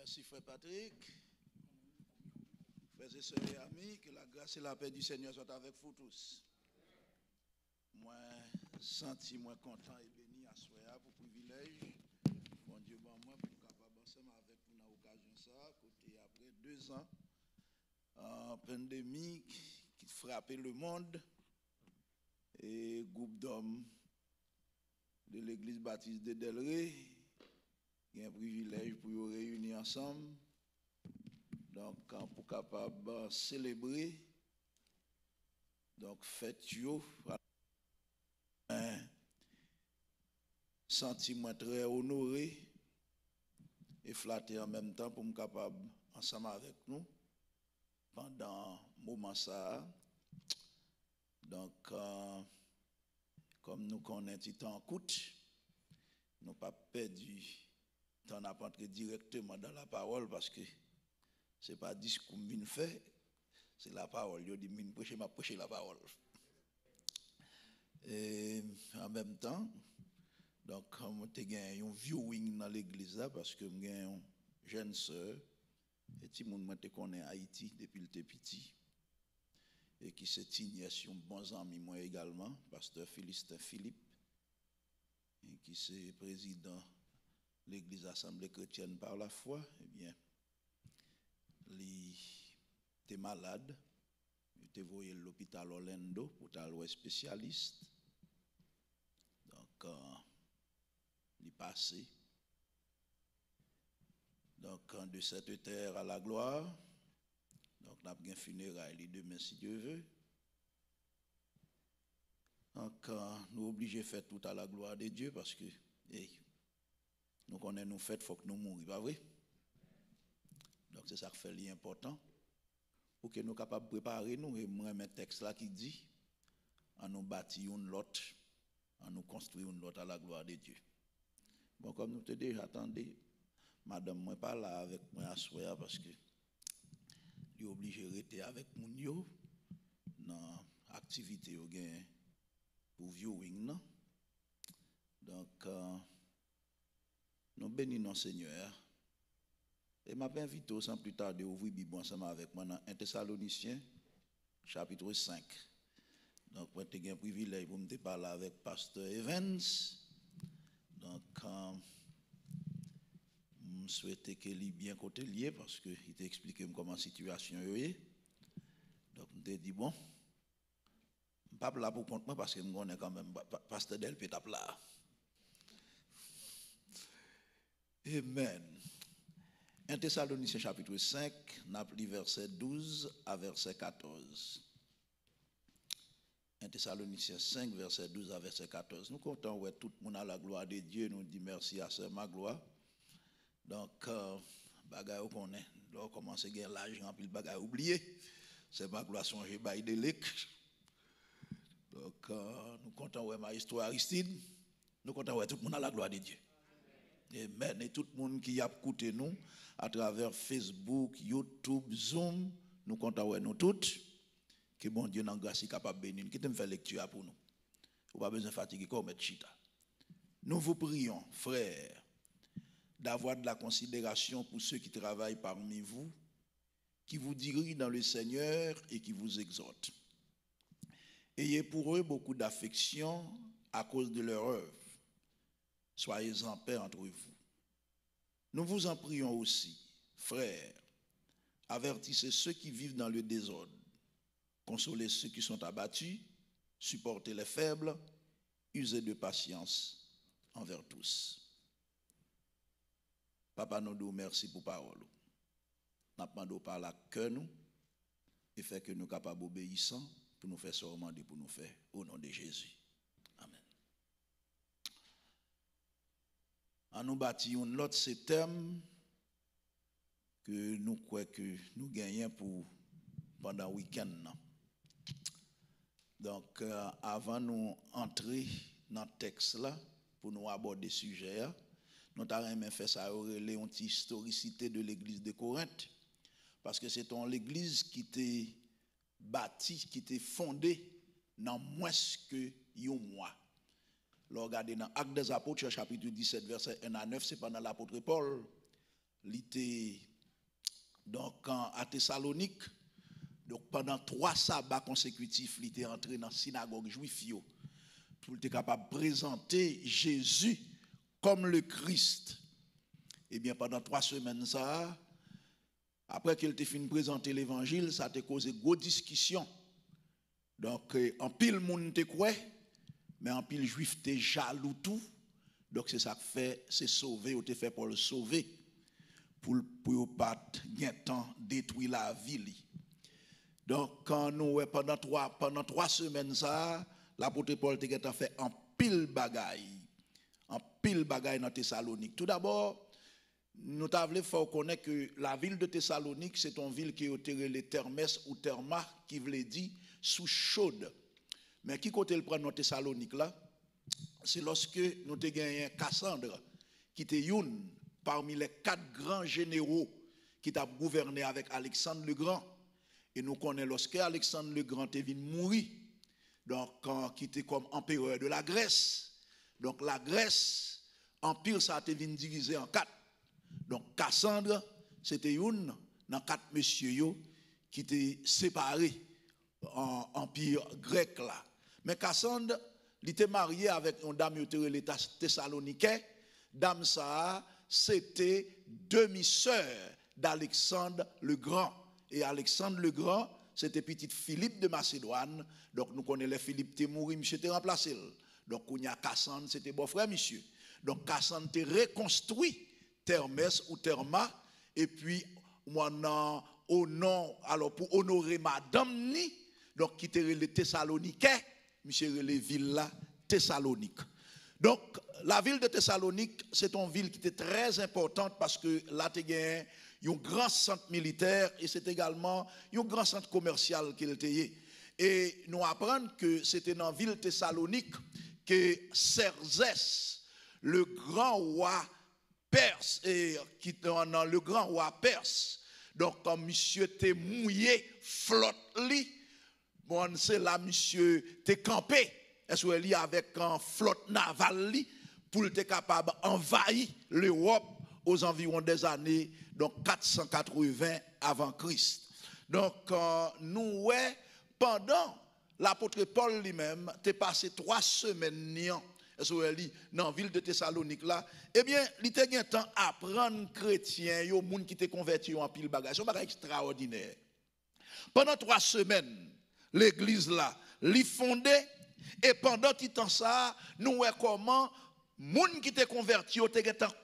Merci frère Patrick. Frères et sœurs et amis, que la grâce et la paix du Seigneur soient avec vous tous. Moi, senti moi content et béni à soi pour privilège. Bon Dieu, bon moi, pour capable ensemble avec vous dans l'occasion ça, côté après 2 ans, en pandémie qui frappait le monde, et groupe d'hommes de l'église baptiste de Delray, il y a un privilège pour nous réunir ensemble. Donc, pour capable célébrer, donc fête yo, senti-moi très honoré et flatté en même temps pour me capable ensemble avec nous pendant moment ça. Donc, comme nous connaissons temps coûte, nous pas perdu temps à entrer directement dans la parole parce que c'est pas discours que je fais, c'est la parole. Je dis, je vais prêcher la parole. Et en même temps, donc, comme je suis un viewing dans l'église là, parce que j'ai une jeune sœur, et tout le monde me connaît à Haïti depuis le petit, et qui s'est signé sur un bon ami, moi également, pasteur Philistin Philippe, et qui est président de l'église Assemblée chrétienne par la foi. Eh bien, il était malade, il était envoyé à l'hôpital Orlando pour aller spécialiste. Donc, il est passé. Donc, de cette terre à la gloire, donc, nous avons un funérailles demain si Dieu veut. Donc, nous sommes obligés de faire tout à la gloire de Dieu parce que, nous connaissons nos fêtes, il faut que nous mourions, pas vrai? Donc, c'est ça qui fait l'important pour que nous soyons capables de préparer nous. Et moi, un texte là qui dit, à nous bâtir une lotte, à nous construire une lotte à la gloire de Dieu. Bon, comme nous te déjà attendez, madame, moi pas là avec moi à soir parce que il est obligé de rester avec mon yo dans l'activité pour viewing. Non? Donc, nous bénissons Seigneur. Et m'a invité sans plus tarder à ouvrir Bible ensemble avec moi dans 1 Thessaloniciens, chapitre 5. Donc, moi, j'ai un privilège pour me parler avec Pasteur Evans. Donc, je souhaitais qu'il ait bien côté lié parce qu'il t'a expliqué comment la situation est. Donc, je me dit, bon, je ne suis pas là pour compte moi parce que je connais quand même Pasteur Delpé tape là. Amen. 1 Thessaloniciens chapitre 5, nous lu verset 12 à verset 14. 1 Thessaloniciens 5, verset 12 à verset 14. Nous comptons ouais, tout le monde à la gloire de Dieu. Nous disons merci à Sœur Magloire. Donc, bagaille qu'on est, là, commence à gagner l'argent, puis le bagaille oublié. C'est Magloire songer bail de l'éc. Donc, nous comptons ouais, ma histoire Aristide. Nous comptons ouais, tout le monde à la gloire de Dieu. Amen. Et tout le monde qui a écouté nous à travers Facebook, YouTube, Zoom, nous comptons ouais, nous toutes. Que bon Dieu n'a grâce capable de bénir. Qui te fait lecture pour nous. Vous pas besoin de fatiguer comme mettre chita. Nous vous prions, frères, d'avoir de la considération pour ceux qui travaillent parmi vous, qui vous dirigent dans le Seigneur et qui vous exhortent. Ayez pour eux beaucoup d'affection à cause de leur œuvre. Soyez en paix entre vous. Nous vous en prions aussi, frères, avertissez ceux qui vivent dans le désordre, consolez ceux qui sont abattus, supportez les faibles, usez de patience envers tous. Papa, nous nous merci pour parole. Nous demandons par la cœur nous et fait que nous capables d'obéissant pour nous faire ce demander pour nous faire au nom de Jésus. Amen. En nous bâtissons l'autre ce thème que nous croyons que nous gagnons pour pendant le week-end. Donc, avant de nous entrer dans le texte là, pour nous aborder le sujet, nous avons fait ça, une petite historicité de l'église de Corinthe, parce que c'est l'église qui était bâtie, qui était fondée dans moins que un mois. Regardez dans Actes des Apôtres, chapitre 17, verset 1 à 9, c'est pendant l'apôtre Paul. il était donc à Thessalonique. Donc pendant 3 sabbats consécutifs, il était entré dans la synagogue juive pour être capable de présenter Jésus comme le Christ. Et bien pendant 3 semaines, ça, après qu'il ait fini de présenter l'évangile, ça a causé une grosse discussion. Donc en pile monde te croit, mais en pile juif te jaloux tout. Donc c'est ça que fait, c'est sauver, ou te fait pour le sauver, pour pas gagner temps détruire la ville. Donc quand nous pendant 3 semaines ça, l'apôtre Paul te fait en pile bagaille dans Thessalonique. Tout d'abord, nous t'avons fait connaître que la ville de Thessalonique, c'est une ville qui est les Thermès ou Therma, qui veut dire sous chaude. Mais qui côté le prendre dans Thessalonique là, c'est lorsque nous avons gagné Cassandre, qui était une parmi les 4 grands généraux qui ont gouverné avec Alexandre le Grand. Et nous connaissons lorsque Alexandre le Grand est venu mourir, donc qui était comme empereur de la Grèce. Donc la Grèce, empire, ça a été divisé en 4. Donc Cassandre, c'était une dans 4 messieurs qui étaient séparés en empire grec là. Mais Cassandre, il était marié avec une dame qui était thessalonicaine. Dame ça, c'était demi-sœur d'Alexandre le Grand. Et Alexandre le Grand, c'était petit Philippe de Macédoine. Donc nous connaissons les Philippe qui mouru, monsieur était remplacé. Donc on y a Cassandre, c'était beau frère monsieur. Donc Cassandre était reconstruit Thermès ou Therma, et puis moi au nom, alors pour honorer madame ni, donc qui était les Thessalonicains, monsieur les villes là, Thessalonique. Donc la ville de Thessalonique, c'est une ville qui était très importante parce que là tu as un grand centre militaire et c'est également un grand centre commercial qu'il était. Et nous apprenons que c'était dans la ville de Thessalonique que Xerxès, le grand roi perse, et qui dans le grand roi perse, donc comme monsieur t'es mouillé, flotte li, bon c'est là monsieur t'es campé, est-ce que avec un flotte navale li, pour être capable d'envahir l'Europe aux environs des années donc 480 avant Christ. Donc nous pendant l'apôtre Paul lui-même t'est passé 3 semaines dans la ville de Thessalonique là, eh bien, il était un temps à apprendre chrétien, yo moun qui te converti en pile bagage, c'est un bagage extraordinaire. Pendant 3 semaines, l'église là, l'y fondé, et pendant tout temps ça, nous voyons comment moun qui te converti yo te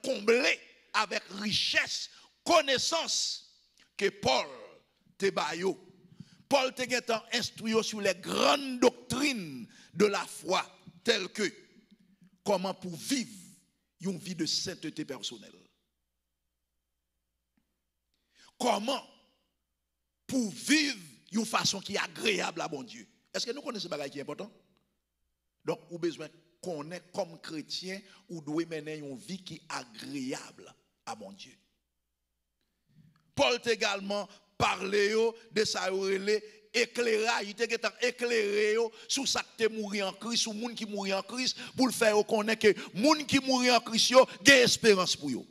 comblé avec richesse, connaissance que Paul te bayo. Paul te instruit sur les grandes doctrines de la foi, telles que comment pour vivre une vie de sainteté personnelle. Comment pour vivre une façon qui est agréable à bon Dieu. Est-ce que nous connaissons ce bagage qui est important? Donc, vous avez besoin qu'on est comme chrétien, ou doit mener une vie qui est agréable à mon Dieu. Paul t'a également parlé de ça, éclairage, il t'a éclairé sur ça qui est mort en Christ, sur monde qui mourit en Christ, pour le faire connaître que monde qui mourit en Christ, il y a espérance pour eux.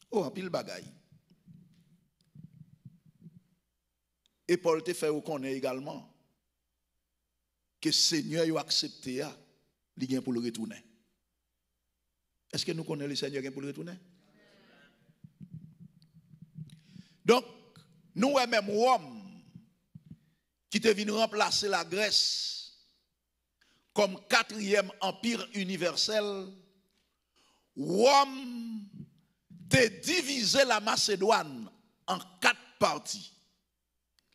Oh, un pile bagaille. Et Paul te fait connaître également que le Seigneur a accepté, il vient pour le retourner. Est-ce que nous connaissons le Seigneur pour le retourner? Donc, nous, même Rome, qui est venu remplacer la Grèce comme 4e empire universel, Rome a divisé la Macédoine en 4 parties.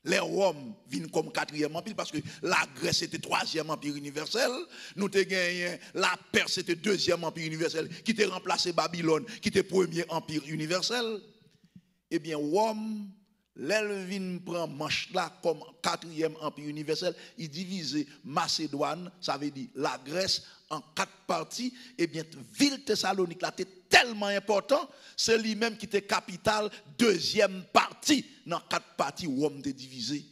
Les Roms viennent comme 4e empire parce que la Grèce était 3e empire universel. Nous avons gagné la Perse était 2e empire universel qui a remplacé Babylone qui était 1er empire universel. Eh bien, Rome, l'Elvin prend manche là comme 4e empire universel. Il divise Macédoine, ça veut dire la Grèce, en 4 parties. Eh bien, ville Thessalonique là, c'est tellement important, c'est lui-même qui était capitale, 2e partie. Dans 4 parties, Rome était divisé,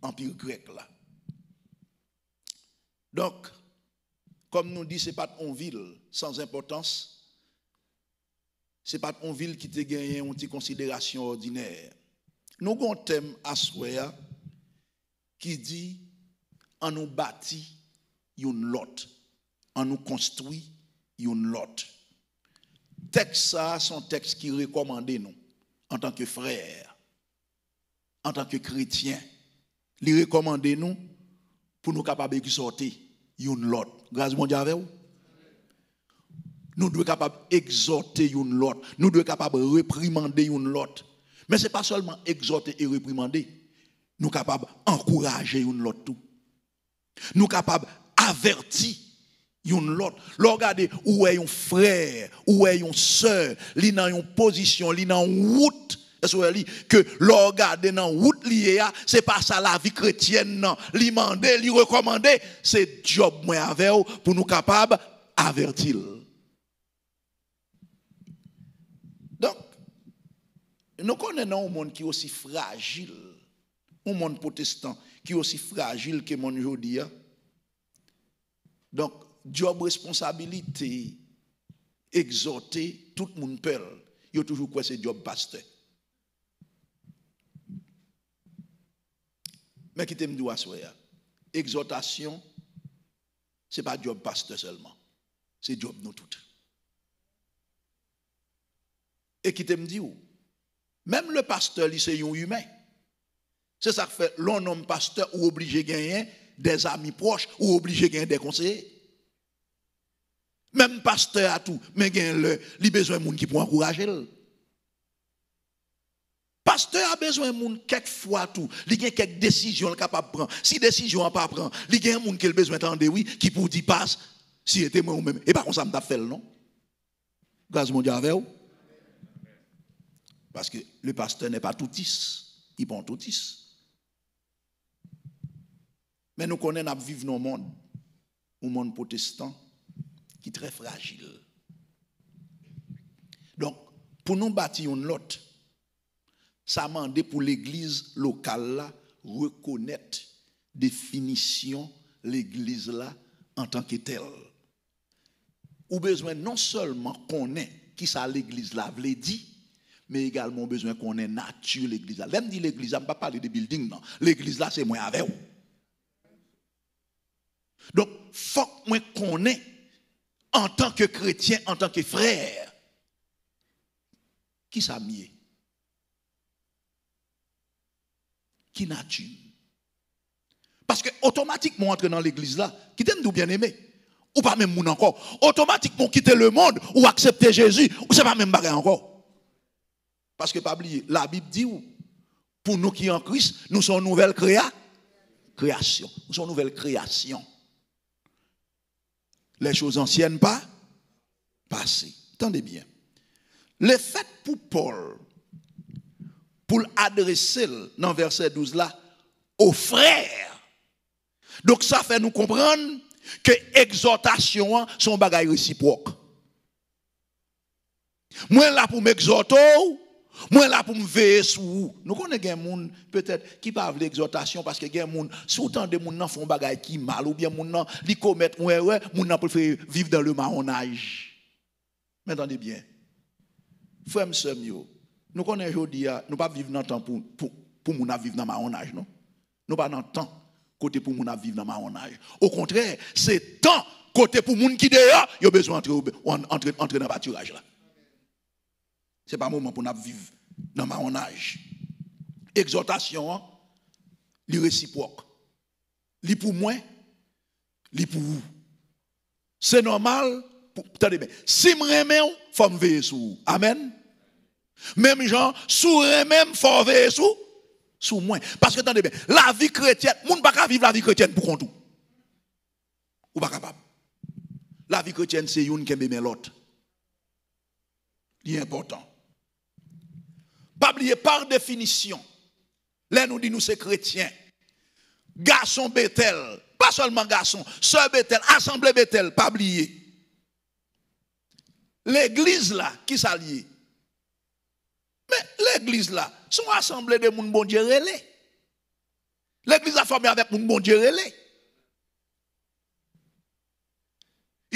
empire grec là. Donc, comme nous dit, ce n'est pas une ville sans importance. c'est pas une ville qui te gagne une petite considération ordinaire. Nous avons un thème à soir qui dit on nous bâtit une lot, on nous construit une lot. Texte ça, son texte qui recommande nous en tant que frères, en tant que chrétiens. Il recommande nous pour nous capables de sortir une lot. Grâce mon Dieu avec vous. Nous devons être capables d'exhorter une lot. Nous devons être capables de réprimander une lot. Mais ce n'est pas seulement exhorter et réprimander. Nous sommes capables d'encourager une lot tout. Nous sommes capables d'avertir une lot. Regardez où est un frère, où est une soeur, li dans une position, li dans une route. Que regardez dans une route liée, c'est pas ça la vie chrétienne, non. Li mandé, li recommandé, c'est job moi avec vous pour nous capables d'avertir. Donc, nous connaissons un monde qui est aussi fragile, un monde protestant qui est aussi fragile que mon aujourd'hui. Donc, job responsabilité, exhorter, tout le monde peut. Il y a toujours quoi c'est job pasteur. Mais qui t'aime dire à soi, exhortation, ce n'est pas job pasteur seulement, c'est job nous tous. Et qui t'aime dire, même le pasteur, c'est un humain. C'est ça que fait l'on homme pasteur ou obligé de gagner des amis proches ou obligé de gagner des conseillers. Même pasteur a tout, mais il a besoin de monde qui peut encourager. Pasteur a besoin de monde quelquefois tout, il y a quelques décisions capable de prendre. Si décision n'a pas prendre, il y a un monde qui a besoin d'entendre oui, qui pour dire passe si était moi ou même et pas comme ça me t'a fait non. Grâce mon Dieu avec vous. Parce que le pasteur n'est pas toutis, il prend toutis. Mais nous connaissons à vivre dans un monde protestant qui est très fragile. Donc, pour nous bâtir une lot, ça demande pour l'église locale là, reconnaître définition l'église là en tant que telle. Ou besoin non seulement connaître qui ça l'église là veut dire, mais également besoin qu'on ait nature l'église là. L'aime dit l'église, je ne vais pas parler de building, non. L'église là, c'est moi avec vous. Donc, il faut que moi connaisse en tant que chrétien, en tant que frère, qui ça mieux? Qui nature? Parce que automatiquement, entrer dans l'église là, qui t'aime nous bien aimé, ou pas même moun encore, automatiquement quitter le monde, ou accepter Jésus, ou c'est pas même bagarre encore. Parce que, pas oublier, la Bible dit, pour nous qui en Christ, nous sommes une nouvelle création. Nous sommes une nouvelle création. Les choses anciennes pas passées. Attendez bien. Le fait pour Paul, pour adresser dans verset 12 là, aux frères. Donc ça fait nous comprendre que l'exhortation sont bagaille réciproque. Moi là pour m'exhorter, moi là pour me veiller sur vous. Nous connaissons des gens peut-être qui parlent l'exhortation parce que des gens, souvent des gens font bagaille qui mal ou bien des gens qui commettent une erreur, des gens préfèrent vivre dans le marronnage. Mais attendez bien. Frères et sœurs, nous connaissons aujourd'hui, nous ne pas vivre dans le temps pour nous vivre dans le marronnage, non? Nous pas dans le temps côté pour nous vivre dans le marronnage. Au contraire, c'est temps côté pour nous qui dehors, il y a besoin d'entrer dans le pâturage là. Ce n'est pas un moment pour nous vivre dans le marronnage. Exhortation, li réciproque. Li pour moi, li pour vous. C'est normal. Attendez bien. Si je remets, il faut me veiller sur vous. Amen. Même gens, sous même, il faut veiller sur moi. Parce que, attendez bien, la vie chrétienne, moun pas vivre la vie chrétienne pour qu'on tout. Ou pas capable. La vie chrétienne, c'est une qui aime l'autre. C'est important. Pas oublier par définition, là nous dit nous c'est chrétiens. Garçon Bethel, pas seulement garçon, sœur Bethel, assemblée Bethel, pas oublier. L'église là, qui s'allie? Mais l'église là, sont assemblées de moun bon Dieu relé. L'église a formé avec moun bon Dieu relé.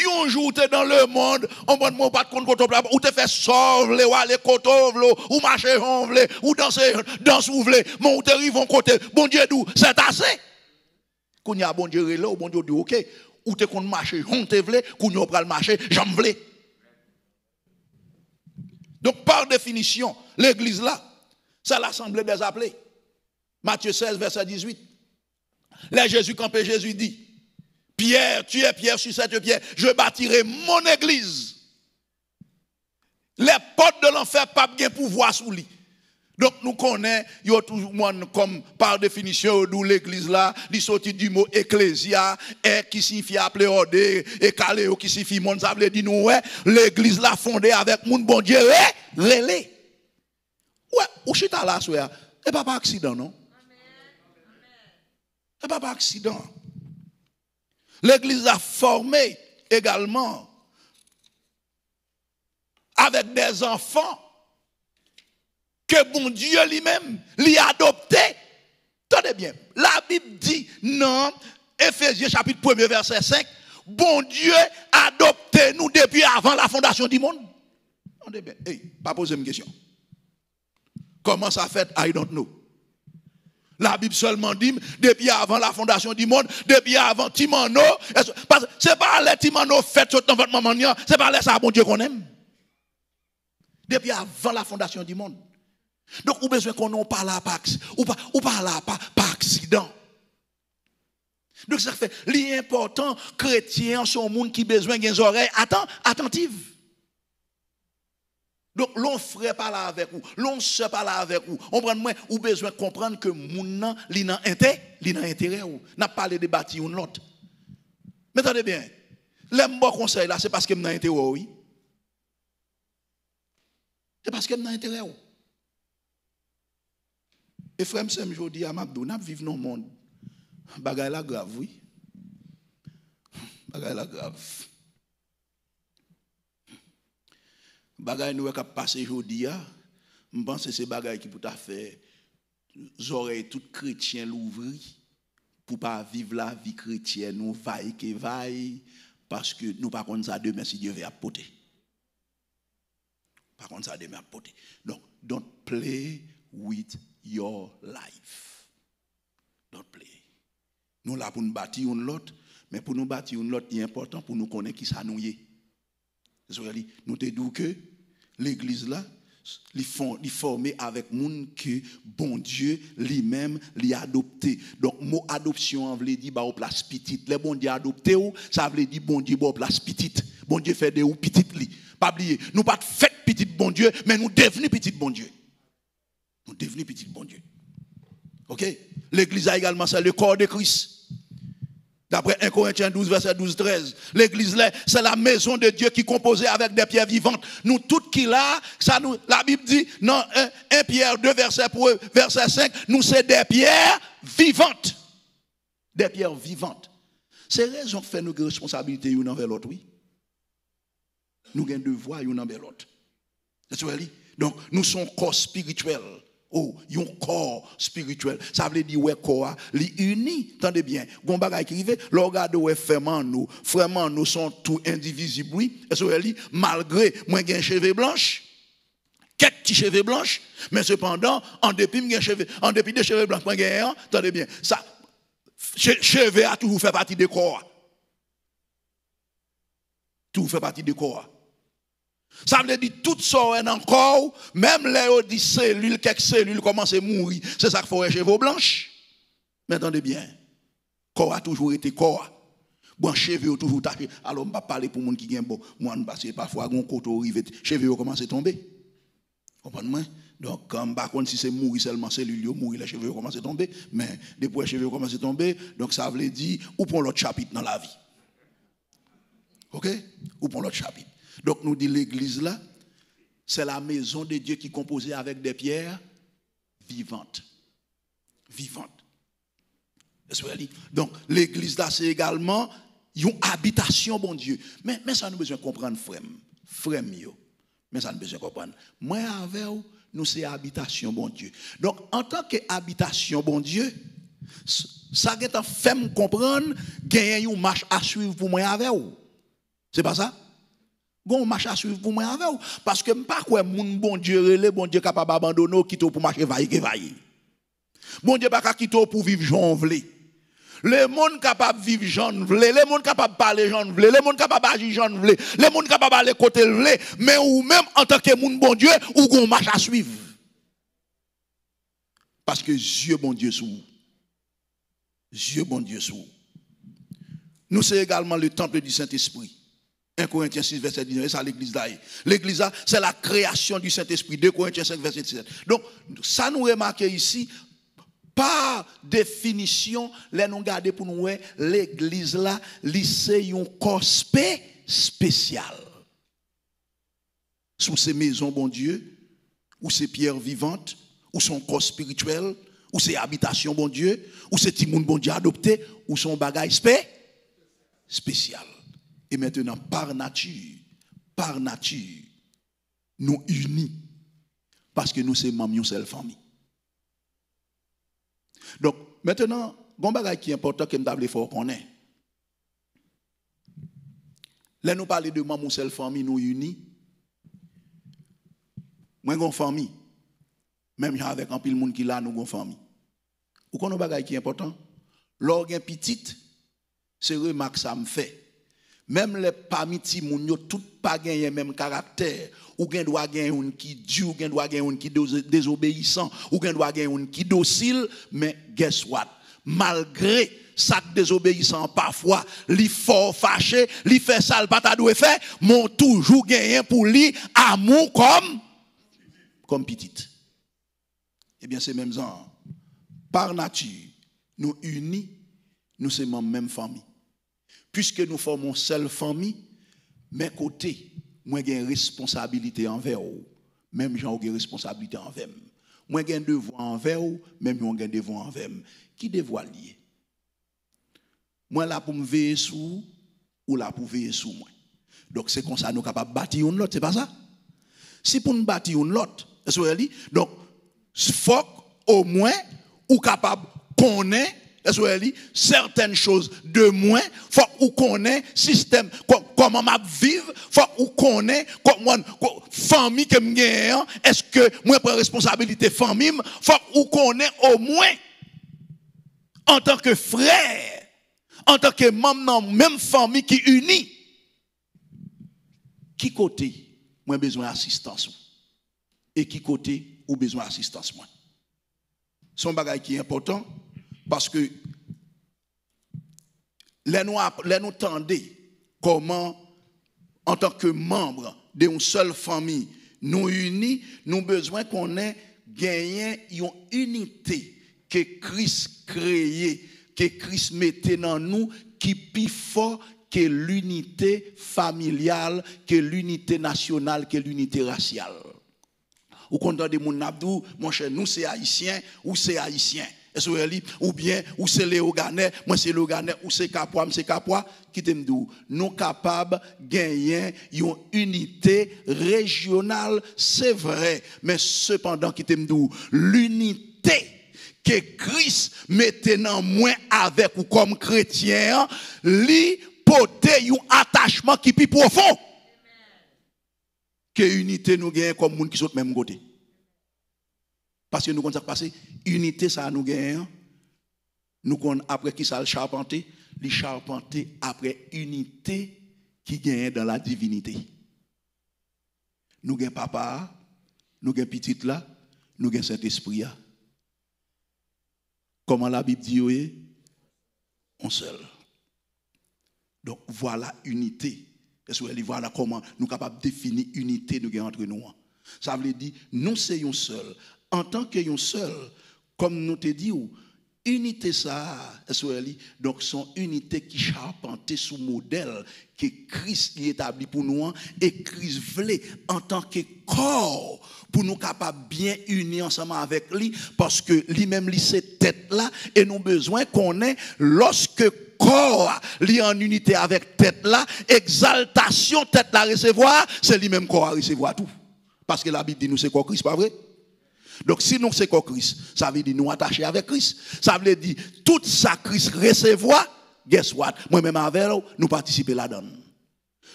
Un jour, tu es dans le monde, on ne peut pas de compte, ou tu fais sauver, ou aller côté, ou marcher, ou danser, ou mais ou tu arrives en côté, bon Dieu, c'est assez. Quand il y a bon Dieu, là, bon Dieu dit, ok, ou tu es marcher, on te vle, quand il y a le marcher, j'en vle. Donc, par définition, l'église là, c'est l'assemblée des appelés. Matthieu 16, verset 18. Là, Jésus campé, Jésus dit, Pierre, tu es Pierre sur cette pierre, je bâtirai mon église. Les portes de l'enfer pas bien pouvoir sous lui. Donc nous connaissons, il y a toujours comme par définition d'où l'église là, il sortit du mot ecclésia, et qui signifie appeler ordre, et caléo qui signifie monde, ça veut dire nous ouais, l'église là fondée avec mon bon Dieu, relé. Ouais, ou chita là, c'est pas par accident, non? C'est pas par accident. L'église a formé également avec des enfants que bon Dieu lui-même l'y a adopté. Tenez bien, la Bible dit non, Éphésiens chapitre 1 verset 5, bon Dieu a adopté nous depuis avant la fondation du monde. Tenez bien, hey, pas poser une question. Comment ça fait? I don't know. La Bible seulement dit, depuis avant la fondation du monde, depuis avant Timano, c'est pas les Timano fait dans votre maman, c'est pas les ça bon Dieu qu'on aime. Depuis avant la fondation du monde. Donc, vous besoin qu'on n'en parle pas, ou pas là par accident. Donc, ça fait l'important, chrétien, son monde qui besoin des oreilles attentives. Donc, l'on ferait pas là avec vous, l'on se pas là avec vous. On prend moins, ou besoin de comprendre que moun li nan intérêt ou n'a parlé de bâtir une l'autre. Mais attendez bien, les bon conseil là, c'est parce que m'nan intérêt oui. C'est parce que m'nan intérêt ou. Et frère Sam jodi à Mabdou, n'a vivre dans le monde. Bagay la grave oui. Bagay la grave. Bagay nous qui passé aujourd'hui, je pense que c'est bagay qui peut faire les oreilles tout chrétien l'ouvrir pour pas vivre la vie chrétienne nous vaille que vaille parce que nous pas contre ça demain si Dieu veut apporter. Pas contre ça demain apporter. Donc don't play with your life. Don't play. Nous là pour nous bâtir une l'autre, mais pour nous bâtir une l'autre, il est important pour nous connaître qui ça nous y est. Nous te disons que l'église là, il formé avec moun que bon Dieu lui-même l'a adopté. Donc mot adoption veut dire ba au place petite. Les bon Dieu adopté ou ça veut dire bon Dieu ba place petite. Bon Dieu fait de ou petite li. Pas oublier, nous pas fait petite bon Dieu, mais nous devenons petit bon Dieu. Nous devenons petit bon Dieu. OK? L'église a également c'est le corps de Christ. D'après 1 Corinthiens 12, verset 12-13, l'église là, c'est la maison de Dieu qui est composée avec des pierres vivantes. Nous, toutes qui là, ça nous, la Bible dit, non, 1 Pierre 2, verset 5, nous c'est des pierres vivantes. Des pierres vivantes. C'est raison que fait nous responsabilité une envers l'autre, oui. Nous avons devoir une envers l'autre. Donc, nous sommes corps spirituel. Oh, un corps spirituel. Ça veut dire ouais corps, li uni, attendez bien. Gon bagay qui rive, le regarde ouais frères nous sont tous indivisibles oui. Et malgré moi gen cheveux blanches, quelques petits cheveux blanches, mais cependant en dépit des cheveux blancs moi gen, attendez bien. Ça cheveux a toujours fait partie du corps. Tout fait partie du corps. Ça veut dire tout ça dans le corps, même les cellules, quelques cellules commencent à mourir. C'est ça qu'il faut les cheveux blanches. Mais attendez bien, le corps a toujours été corps. Bon, cheveux toujours taché. Alors, on ne va pas parler pour les gens qui gagnent bon. Moi, parce que parfois, on côté arrive, cheveux commencent à tomber. Comprenez-moi? Donc, comme par contre, si c'est mourir seulement cellules, mourir, les cheveux commencent à tomber. Mais depuis les cheveux commencent à tomber, donc ça veut dire, ou pour l'autre chapitre dans la vie. OK? Ou pour l'autre chapitre. Donc nous dit l'église là, c'est la maison de Dieu qui est composée avec des pierres vivantes. Vivantes. Donc l'église là, c'est également une habitation, bon Dieu. Mais ça nous besoin de comprendre, frère mieux. Mais ça nous besoin de comprendre. Moi avec vous, nous c'est habitation, bon Dieu. Donc en tant qu'habitation, bon Dieu, ça fait me comprendre, gagner une marche à suivre pour moi avec vous. C'est pas ça? Gon marche à suivre pour moi avec vous. Parce que pas quoi moun bon Dieu relé, bon Dieu capable d'abandonner, quitter pour marcher vailler. Bon Dieu pas quitter pour vivre Jean vle. Le monde capable de vivre Jean vle, le monde capable de parler Jean vle, le monde capable d'agir Jean vle, le monde capable d'aller côté vle, mais ou même en tant que moun bon Dieu, ou gon marche à suivre. Parce que Dieu bon Dieu sous. Dieu bon Dieu sous. Nous c'est également le temple du Saint-Esprit. 1 Corinthiens 6, verset 19, c'est ça l'église là. L'église là, c'est la création du Saint-Esprit. 2 Corinthiens 5, verset 17. Donc, ça nous remarque ici, par définition, les nous garder pour nous, l'église là, c'est un corps spécial. Sous ces maisons, bon Dieu, ou ces pierres vivantes, ou son corps spirituel, ou ces habitations, bon Dieu, ou ces petits monde, bon Dieu, adopté, ou son bagage spécial. Et maintenant, par nature, nous unis. Parce que nous sommes membres d'une seule famille. Donc, maintenant, il y a un bagage qui est important que nous faut connaître. Là, nous parlons de membres d'une seule famille, nous unis. Moi, j'ai une famille. Même avec un pile monde qui là, nous avons une famille. Vous connaissez un bagage qui est important? Lorsqu'il y a un petit, c'est remarque ça me fait. Même les parmi ti moun yo tout pas gagner même caractère ou gen doit gagner un qui dur ou gen doit gagner un qui désobéissant ou gen doit gagner un qui docile mais guess what malgré ça désobéissant parfois li fort fâché li fait ça le pas ta doit faire mon toujours gagner pour lui amour comme petite. Eh bien c'est même ça par nature nous unis nous sommes même famille. Puisque nous formons une seule famille, mes côtés, moi j'ai une responsabilité envers vous. Même j'ai une responsabilité envers moi. Moi j'ai un devoir envers vous, même j'ai un devoir envers moi. Qui devoir lier? Moi là pour me veiller sur vous, ou là pour veiller sur moi. Donc c'est comme ça nous sommes capables de bâtir une autre, c'est pas ça? Si pour nous bâtir une autre, donc il faut au moins ou capable de connaître certaines choses de moins, faut ou connaît système comment m'a vivre, faut ou connaît comment famille que m'gagne, est-ce que moi prends responsabilité famille, faut ou connaît au moins en tant que frère, en tant que membre dans même famille qui unie. Qui côté moi besoin d'assistance et qui côté ou besoin d'assistance moi. Son bagage qui est important. Parce que nous tendez comment, en tant que membre d'une seule famille, nous unis, nous avons besoin qu'on ait gagné une unité que Christ créé, que Christ mettait dans nous, qui est plus fort que l'unité familiale, que l'unité nationale, que l'unité raciale. Ou quand on dit mon abdou, mon cher, nous c'est haïtien ou c'est haïtien. Ou bien, ou c'est Léoganais, moi c'est Léoganais, ou c'est Capois, moi c'est Capois, qui t'aime d'où? Nous capables de gagner une unité régionale, c'est vrai, mais cependant, qui t'aime d'où? L'unité que Christ mettait dans moi avec ou comme chrétien, lui porter un attachement qui est plus profond que l'unité nous gagne comme monde qui sont même côté. Parce que nous avons passé, unité ça nous gagne. Nous avons après qui ça le charpenter, les charpenter après unité qui gagne dans la divinité. Nous avons papa, nous avons petit là, nous avons Saint-Esprit. Comment la Bible dit, on seul. Donc voilà unité. Voilà comment nous sommes capables de définir unité nous entre nous. Ça veut dire, nous sommes seuls. En tant que seul, comme nous te dit, unité ça, donc son unité qui charpenté sous modèle que Christ établi pour nous et Christ voulait en tant que corps pour nous capables bien unis ensemble avec lui parce que lui-même lui cette tête là et nous besoin qu'on ait lorsque corps li en unité avec tête là exaltation tête là recevoir c'est lui-même corps à recevoir tout parce que la Bible dit nous c'est corps Christ pas vrai. Donc, si nous c'est quoi Christ, ça veut dire nous attacher avec Christ. Ça veut dire tout ça Christ recevoir, guess what? Moi-même avec nous participer là-dedans.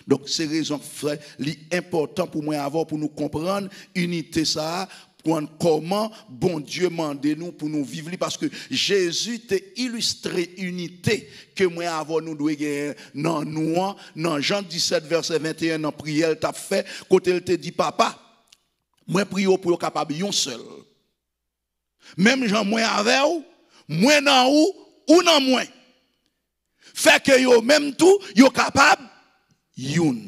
Donc, c'est raison frère, l'important pour moi avoir pour nous comprendre unité ça, comment bon Dieu mande nous pour nous vivre parce que Jésus t'a illustré unité que moi avant nous doit gagner dans Jean 17 verset 21 dans prière t'a fait côté il te dit papa moi prie pour capable yon seul même Jean moi avec ou moi dans ou dans moi fait que yo même tout yo capable yon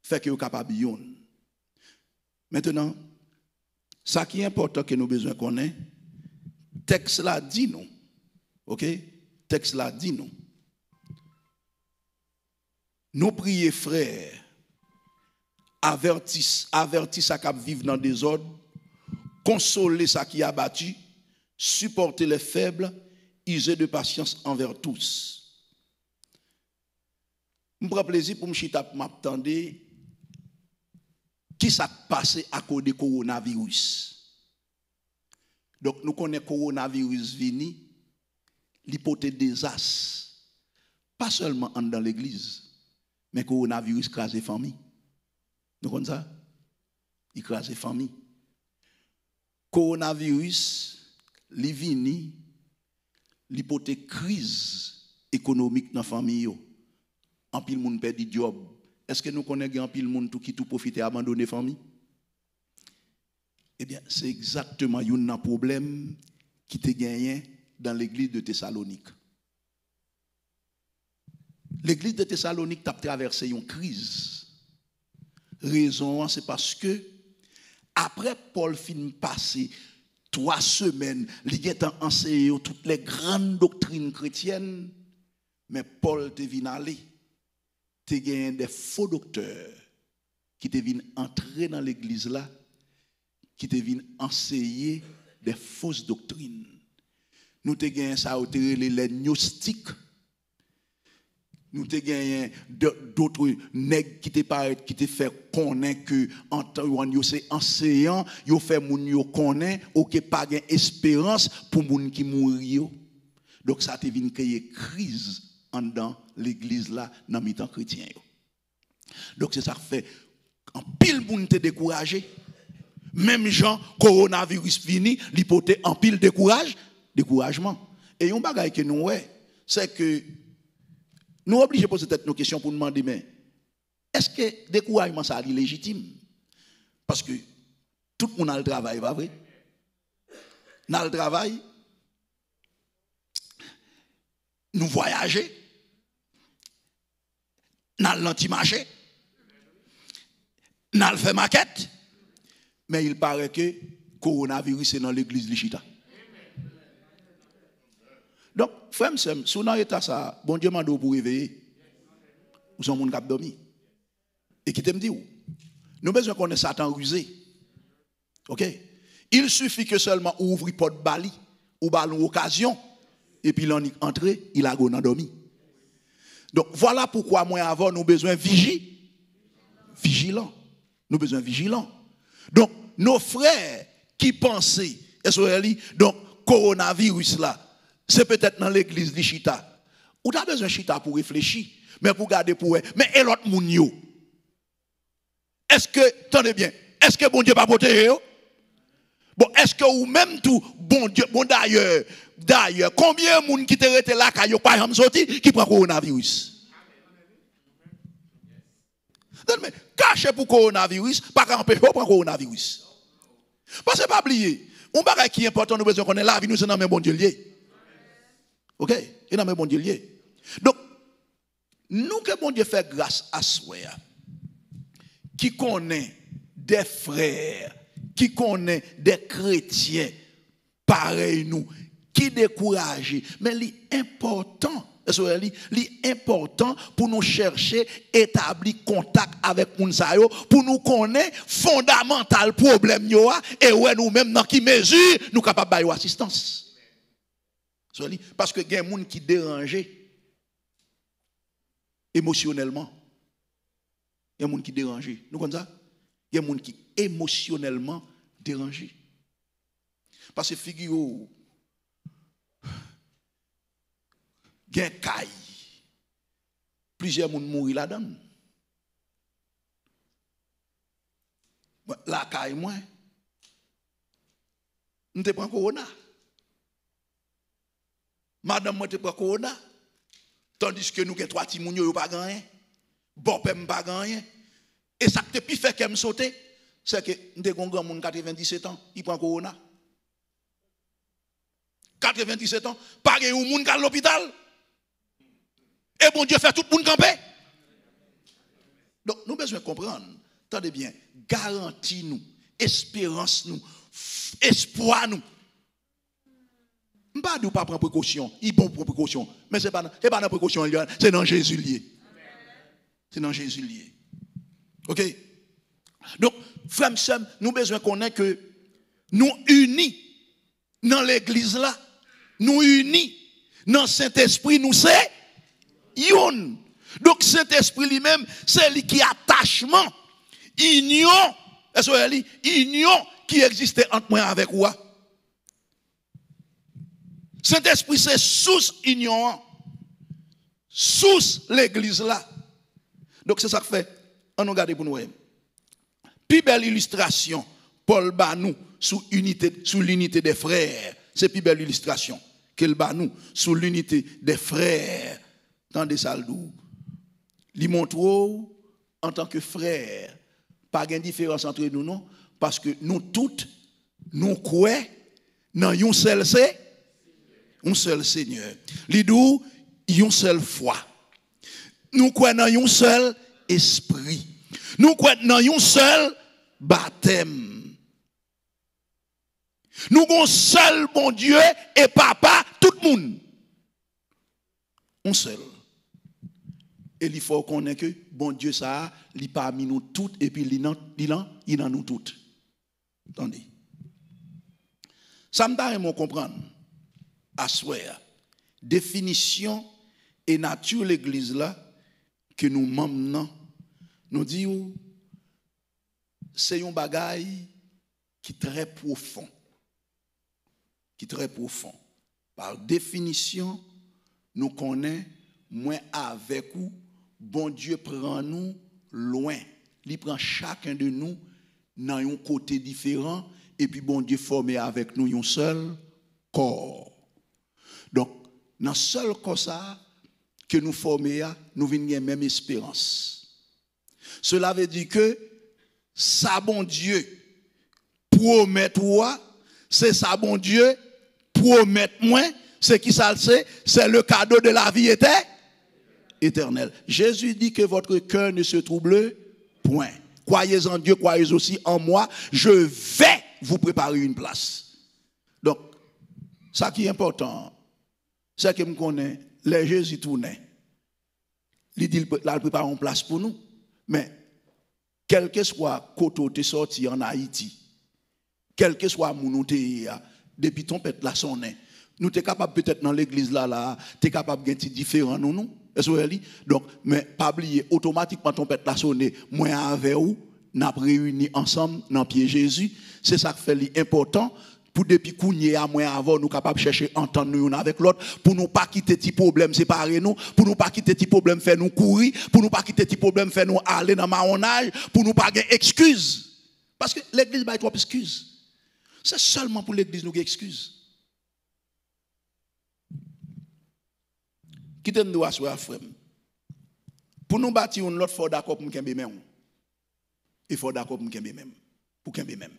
fait que yo capable yon maintenant ça qui est important que nous besoin connaître texte là dit nous OK texte là dit nous prier frère avertis ça qui vivre dans des ordres consoler ça qui a battu supporter les faibles user de patience envers tous. Je prends plaisir pour me chita m'attendre qui s'est passé à cause du coronavirus. Donc nous connaissons le coronavirus vini, l'hypothèse désastre, pas seulement dans l'église, mais le coronavirus crase les familles. Nous connaissons ça? Il crase les familles. Coronavirus, li vini, l'hypothèse crise économique dans la famille. En pile moun perd di job. Est-ce que nous connaissons en pile monde qui tout profite et abandonner famille? Eh bien, c'est exactement un problème qui te gagné dans l'église de Thessalonique. L'église de Thessalonique a traversé une crise. Raison, c'est parce que après Paul fin passé 3 semaines, il a enseigné toutes les grandes doctrines chrétiennes, mais Paul te vient aller. Tu as des faux docteurs qui te viennent entrer dans l'église là, qui te viennent enseigner des fausses doctrines. Nous te gagné ça, les gnostiques. Nous te gagné d'autres nègres qui te fait connaître que en tant c'est enseignant, yo fait moun yo connaît ou que pas gain espérance pour moun qui mourir. Donc ça te vient créer crise en dans l'église là dans mi-temps chrétien. Donc c'est ça qui fait en pile moun te découragé. Même Jean coronavirus fini, l'hypothèse en pile découragement. Et un bagage que nous c'est que nous obligés de poser nos questions pour nous demander mais est-ce que découragement ça est légitime? Parce que tout le monde a le travail, pas vrai? Dans le travail, nous voyageons, dans l'anti-marché, dans le fait maquette, mais il paraît que le coronavirus est dans l'église Lichita. Donc, frère, si vous n'avez pas ça, bon Dieu m'a dit pour réveiller. Ou son monde qui a dormi. Et qui te me dit où? Nous besoin qu'on ait Satan rusé. OK? Il suffit que seulement ouvrir porte bali ou ballon occasion et puis l'on y entre, il a gagné dormi. Donc voilà pourquoi moi avant nous besoin vigilant. Nous besoin vigilant. Donc nos frères qui pensaient donc coronavirus là c'est peut-être dans l'église de Chita. Ou t'as besoin de Chita pour réfléchir, mais pour garder pour eux. Mais et l'autre moun yo? Est-ce que, attendez bien, est-ce que bon Dieu pas protéger yo? Bon, est-ce que ou même tout, bon Dieu, bon d'ailleurs, combien de moun qui te rete là, qui pas jamais sorti, qui prend coronavirus? Mais caché pour coronavirus, pas qu'à empêcher de prendre coronavirus. Parce que pas oublier, un bagage qui est important, nous besoin qu'on ait la vie, nous sommes dans le bon Dieu lié. OK? Et dans le bon Dieu lié. Donc, nous que bon Dieu fait grâce à soi, qui connaît des frères, qui connaît des chrétiens, pareil nous, qui découragent, mais l'important, l'important pour nous chercher, établir contact avec Mounsayo, pour nous connaître fondamental problème et ouais nous-mêmes dans qui mesure nous capables d'avoir assistance. Parce que il y a des gens qui dérangent émotionnellement. Il y a des gens qui dérangent. Nous connaissons ça? Il y a des gens qui émotionnellement dérangent. Parce que figure, il y a un caille. Plusieurs gens mourent là-dedans. La caille, moi, nous te prends corona. Madame, moi, te prends corona. Tandis que nous avons 3 petits mounions, pas gagné. Bon, pas gagné. Et ça te fait qu'elle me saute, c'est que nous avons un grand monde 97 ans, il prend corona. 97 ans, pas de monde qui à l'hôpital. Et bon Dieu fait tout le monde camper. Donc, nous avons besoin de comprendre. Attendez bien, garantie nous, espérance nous, espoir nous. Je ne pas prendre précaution, il bon pour précaution, mais ce n'est pas dans précaution, c'est dans Jésus lié. C'est dans Jésus lié. OK? Donc, frères et sœurs, nous avons besoin de connaître que nous unis dans l'église là, nous unis dans Saint-Esprit, nous c'est yon. Donc, Saint-Esprit lui-même, c'est lui qui attachement. Union, union qui existait entre moi avec moi. Saint-Esprit, c'est sous union, sous l'église là. Donc, c'est ça que fait. On nous regarde pour nous. Plus belle illustration, Paul Banou, sous l'unité des frères. C'est plus belle illustration. Qu'il Banou, sous l'unité des frères. Dans des salles d'où. Il montre en tant que frères. Pas de différence entre nous, non, parce que nous toutes, nous croyons dans un seul Seigneur. L'idou, une seule foi. Nous croyons dans un seul esprit. Nous croyons dans un seul baptême. Nous avons un seul bon Dieu et papa, tout le monde. Un seul. Et il faut qu'on ait que bon Dieu ça, il est parmi nous toutes et puis il est dans nous toutes. Attendez. Ça me paraît mon comprendre. À souhait. Définition et nature l'église là que nous membres nous disons c'est un bagaille qui est très profond. Qui est très profond. Par définition, nous connaissons moins avec vous. Bon Dieu prend nous loin. Il prend chacun de nous dans un côté différent et puis bon Dieu forme avec nous un seul corps. Donc, dans ce seul corps ça que nous formons, nous venons la même espérance. Cela veut dire que ça bon Dieu promet toi, c'est ça bon Dieu promet moi, c'est qui ça le sait, c'est le cadeau de la vie éternelle. Jésus dit que votre cœur ne se trouble point. Croyez en Dieu, croyez aussi en moi. Je vais vous préparer une place. Donc, ça qui est important, c'est que je connais, les Jésus tournent. Il dit qu'il prépare une place pour nous. Mais, quel que soit côté tu es sorti en Haïti, quel que soit mon depuis ton pète la sonne, nous sommes capables peut-être dans l'église là, tu es capable de gagner différent nous. Donc, mais pas oublier, automatiquement ton pète la sonne, moi avec vous, nous avons réuni ensemble dans le pied Jésus. C'est ça qui fait important. Pour depuis qu'on à moins avant, nous capables de chercher entendre nous avec l'autre, pour nous pas quitter petit problème séparer nous, pour nous pas quitter petit problème faire nous courir, pour nous pas quitter petit problème faire nous aller dans marronnage, pour nous pas gagner excuse. Parce que l'église n'a pas trop excuse. C'est seulement pour l'église nous qui excuse. Quittez-nous à soi, frère. Pour nous bâtir une autre, il faut d'accord pour nous kembe même. Il faut d'accord pour nous kembe même. Pour kembe même.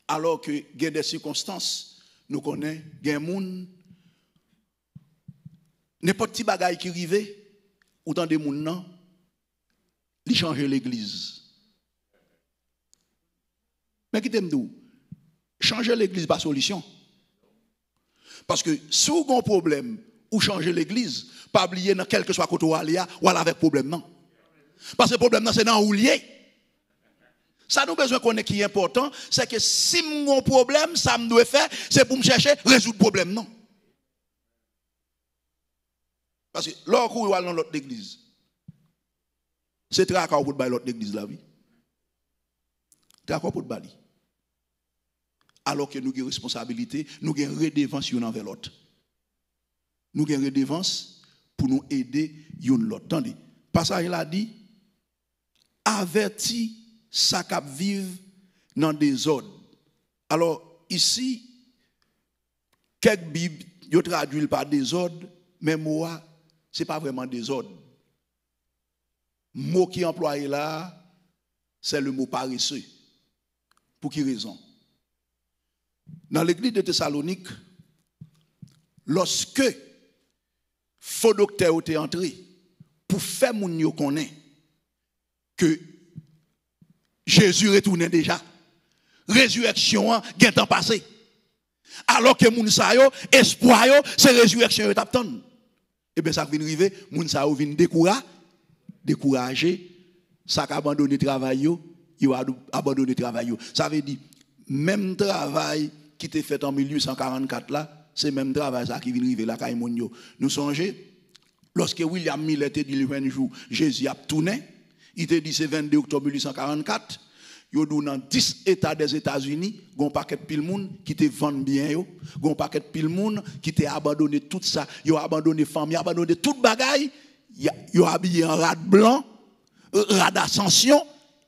Alors que, il y a des circonstances, nous connaissons, il y a des gens, n'importe qui bagaille qui arrive, autant de gens, non, ils changent l'église. Mais qui t'aime d'où? Changer l'église, pas solution. Parce que si vous avez un problème, ou changer l'église, pas oublier dans quel que soit côté ou aller avec problème non. Parce que le problème c'est dans où lié. Ça nous besoin qu'on ait qui est important, c'est que si mon problème, ça me doit faire, c'est pour me chercher résoudre le problème non. Parce que lorsque vous allez dans l'autre église, c'est très rare pour l'autre église la vie. Très rare pour le bali. Alors que nous avons une responsabilité, nous avons une redevance l'un envers l'autre. Nous avons une redevance pour nous aider yon l'autre. Attendez, passage il a dit averti ça cap vivre dans des ordres. Alors ici quelques bibles yo traduit par désordre, mais moi c'est pas vraiment désordre. Mot qui employé là, c'est le mot paresseux. Pour quelle raison? Dans l'église de Thessalonique, lorsque faux docteur était entré pour faire moun yo connaît que Jésus retourne déjà, résurrection a gen temps passé. Alors que moun sa yo espoir yo c'est résurrection yo t'attend. Et bien ça vient arriver, moun sa yo vient décourager, ça a abandonné travail yo, il a abandonné travail yo. Ça veut dire même travail qui était fait en 1844 là, c'est même travail ça qui vient arriver là kay moun yo. Nous songez lorsque William Miller était dit le 20 jours, Jésus a tourné, il était dit c'est 22 octobre 1844. Yo dou dans 10 États des États-Unis, gon paquet pile monde qui te vend bien yo, gon paquet pile monde qui te abandonné tout ça, yo abandonné famille, abandonné toute bagaille, yo habillé en rade blanc, rade ascension,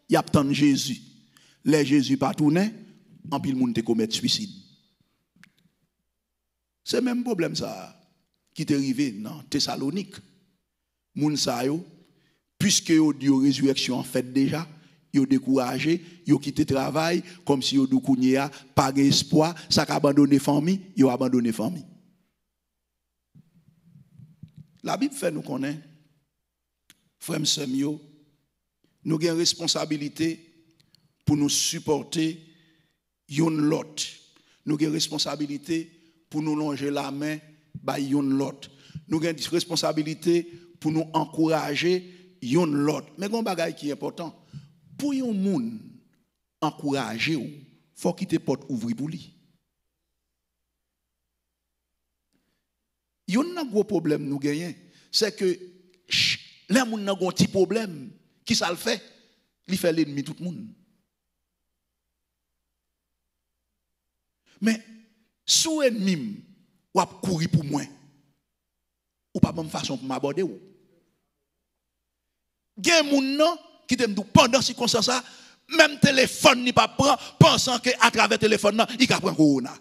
y a tant Jésus. Les Jésus pas tourné, en pile monde te commettre suicide. C'est même problème ça qui t'est arrivé dans Thessalonique. Moun sa yo puisque yo dit résurrection en fait déjà yo découragé, yo quitté travail comme si yo dou kounya pas espoir, ça abandonné famille, yo abandonné famille. La Bible fait nous connaît frères sœurs yo, nous avons une responsabilité pour nous supporter yon l'autre. Nous avons une responsabilité pour nous longer la main by yon l'autre. Nous avons une responsabilité pour nous encourager yon l'autre. Mais un bagage qui est important. Pour yon moun encourager ou, faut quitter porte ouvrir pour lui. Yon nan gros problème nous gagnons, c'est que les moun nan gon petit problème, qui ça le fait? Il fait l'ennemi tout le monde. Mais sous ennemi ou a courir pour moi, ou pas bonne façon pour m'aborder ou. Gen moun nan qui te m'dou pendant circonstance ça, même téléphone ni pas prend pensant que à travers téléphone nan, il ka prend corona.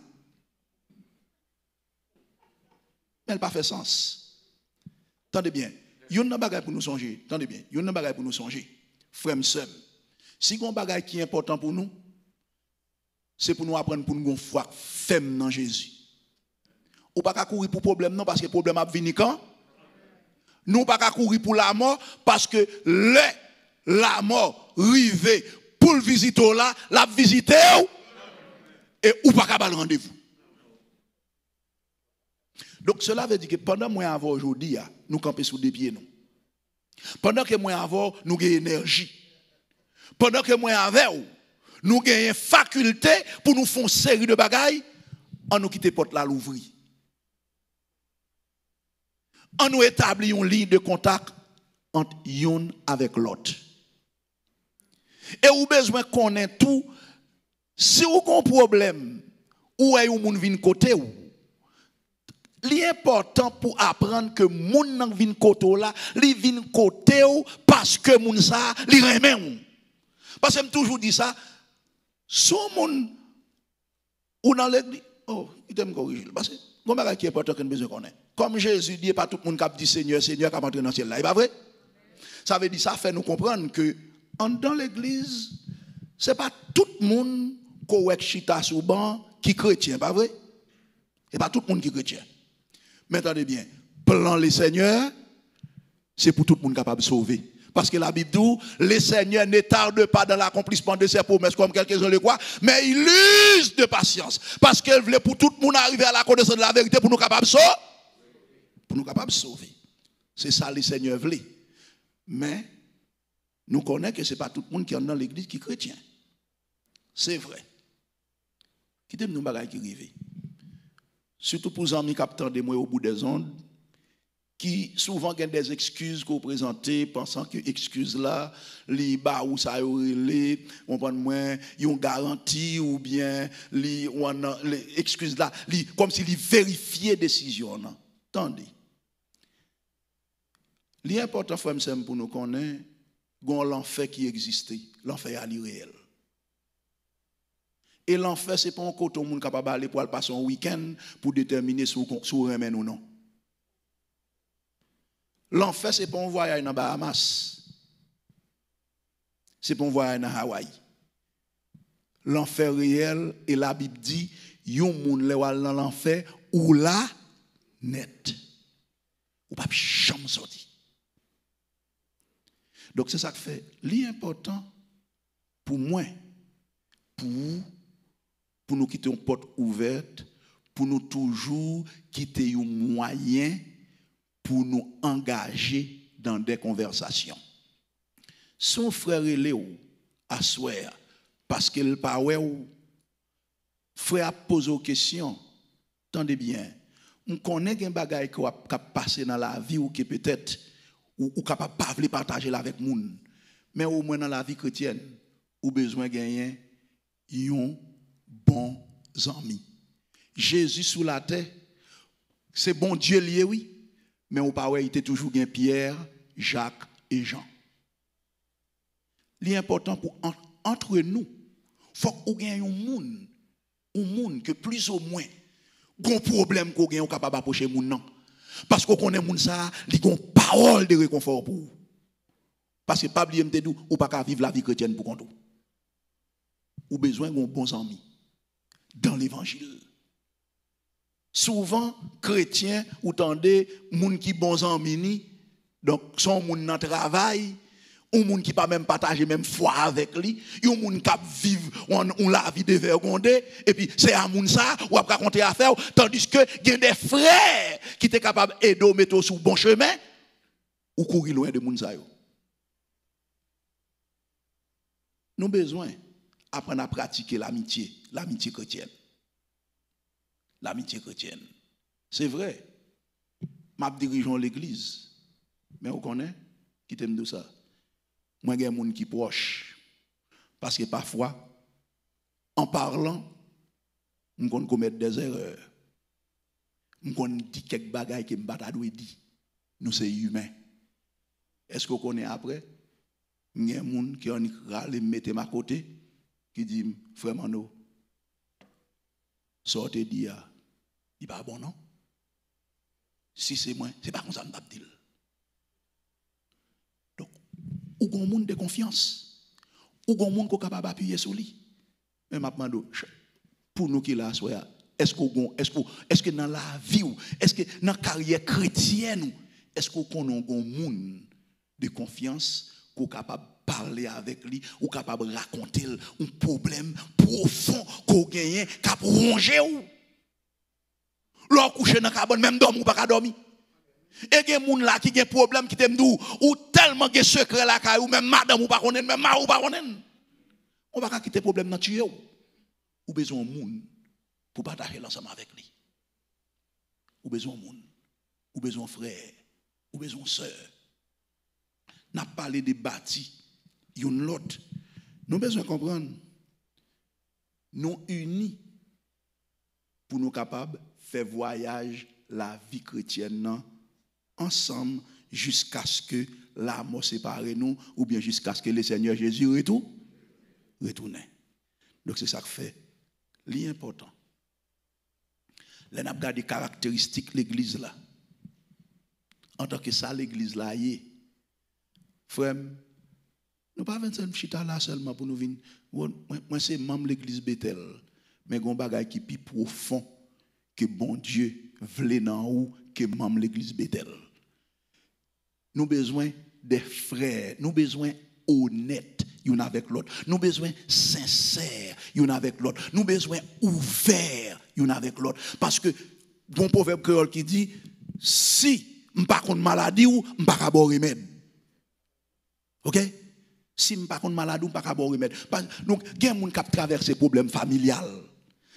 Mais elle pas fait sens. Tendez bien, yon nan bagay pour nous songer. Tendez bien, yon nan bagay pour nous songer. Frère sœur, si gon bagay qui est important pour nous, c'est pour nous apprendre pour nous gon foi ferme dans Jésus. Ou pas courir pour problème non parce que problème a venir quand? Nous pas courir pour la mort parce que la mort rive pour le visiter là, la visiter et ou pas capable rendez-vous. Donc cela veut dire que pendant moi avant aujourd'hui, nous camper sous des pieds nous. Pendant que moi avant nous gagnons énergie. Pendant que moi avant nous gagnons faculté pour nous faire une série de bagailles, on nous quitte porte là l'ouvrir. On nous établit une ligne de contact entre yon avec l'autre. Et ou besoin connaître tout, si vous avez un problème, ou est moun vin côté ou, l'important pour apprendre que moun nan vin côté là, li vin côté ou parce que moun sa li remen ou. Parce que je toujours dit ça, son moun ou dans l'église, oh, il t'aime corriger parce que gon bagay qui est important que nous besoin connaître. Comme Jésus dit pas tout le monde qui dit Seigneur Seigneur qui va entrer dans le ciel là, c'est pas vrai? Ça veut dire ça fait nous comprendre que dans l'église, c'est pas tout le monde qui chita sous banc qui chrétien, pas vrai? C'est pas tout le monde qui chrétien. Mais attendez bien, plan les seigneurs, c'est pour tout le monde capable de sauver. Parce que la Bible dit, les seigneurs ne tardent pas dans l'accomplissement de ses promesses comme quelques-uns le croient, mais ils usent de patience. Parce qu'elle voulait pour tout le monde arriver à la connaissance de la vérité pour nous capables de sauver. Pour nous capables de sauver. C'est ça les seigneurs voulaient. Mais nous connaissons que ce n'est pas tout le monde qui est dans l'église qui est chrétien. C'est vrai. Qui t'aime nous bagaille qui arrive. Surtout pour les amis qui attendent moi au bout des ondes, qui souvent ont des excuses qu'on présente, pensant que excuses là, les bas ou ça les, on prend moins, ils ont garantie ou bien les excuses là, comme si ils vérifiaient décision. Attendez. L'important, frère, c'est pour nous connaître, l'enfer qui existe. L'enfer est réel. Et l'enfer, ce n'est pas un côté où on est capable d'aller pour passer un week-end pour déterminer si on remet ou non. L'enfer, ce n'est pas un voyage dans Bahamas. Ce n'est pas un voyage dans Hawaï. L'enfer réel, et la Bible dit, yon moun le wal dans l'enfer, ou la net. Ou pas jamais sorti. Donc c'est ça que fait. L'important pour moi, pour nous quitter une porte ouverte, pour nous toujours quitter un moyen pour nous engager dans des conversations. Son frère Léo a souhait parce qu'il parle ou frère a posé une question. Tendez bien. On connaît des bagages qui ont passé dans la vie ou qui peut-être ou capable pas partager avec moun. Mais au moins dans la vie chrétienne, ou besoin de gagner un bon ami. Jésus sous la terre, c'est bon Dieu lié, oui. Mais au pas il était toujours bien Pierre, Jacques et Jean. L'important pour entre nous, faut qu'on gagne un monde que plus ou moins gon problème qu'on gagne capable approcher moun non. Parce qu'on connaît moun ça, li gon parole de réconfort pour. Parce que pas oublier m'te dou ou pas ka vivre la vie chrétienne pour compte. Ou besoin gon bons amis dans l'évangile. Souvent chrétiens ou tendez moun qui bons amis ni donc son moun nan travail ou moun qui pas même partager même foi avec lui, yon moun qui vivre on la vie dévergondée et puis c'est à moun ça ou a raconter affaire tandis que il y a des frères qui étaient capables aider mettre sur bon chemin ou courir loin de moun ça yo. Nous besoin apprendre à pratiquer l'amitié chrétienne. L'amitié chrétienne. C'est vrai. M'a dirigeant l'église. Mais vous connaissez qui t'aime de ça. Moi, il y a des gens qui sont proches. Parce que parfois, en parlant, on commet des erreurs. On dit quelques bagages que je dit. Nous sommes humains. Est-ce que vous connaissez après? Il y a des gens qui ont mis à côté, qui disent, frère Mano, sortez d'IA. Il n'est pas bon, non? Si c'est moi, ce n'est pas comme ça que je dis. Donc, ou un monde de confiance, ou un monde qui est capable d'appuyer sur lui. Mais maintenant, pour nous qui là, est-ce que dans la vie, est-ce que dans la carrière chrétienne, est-ce qu'on connaît un monde de confiance qui est capable de parler avec lui, ou capable de raconter un problème profond qu'on gagne, qui a rongé ou? L'on couche dans la cabane, même dormir ou pas dormir. Et il y a des gens là qui ont un problème qui t'aiment d'où, ou tellement de secrets là, ou même madame ou pas connaître, même ma ou pas connaître. On va pas quitter le problème dans tuer ou besoin de monde pour partager l'ensemble avec lui. Ou besoin de monde, ou besoin de frère, ou besoin de sœur. N'a parlé de bâti, une l'autre. Nous besoin comprendre. Nous unis pour nous capables de faire voyage la vie chrétienne ensemble jusqu'à ce que la mort sépare nous ou bien jusqu'à ce que le Seigneur Jésus retourne. Donc c'est ça que fait l'important. Là, nous avons des caractéristiques de l'église là. En tant que ça, l'église là y est. Frère, nous pas venir chita là seulement pour nous venir. Moi c'est membre de l'église Bethel, mais gon bagay qui plus profond que bon Dieu voulait dans ou que membre de l'église Bethel. Nous besoin des frères, nous besoin honnêtes y'un avec l'autre. Nous besoin sincères y'un avec l'autre. Nous besoin ouverts y'un avec l'autre parce que bon proverbe créole qui dit si m'pas contre maladie ou m'pas ka bon remède. OK? Si m'pas contre maladie ou m'pas ka bon remède. Donc il y a des gens qui traversent problème familial.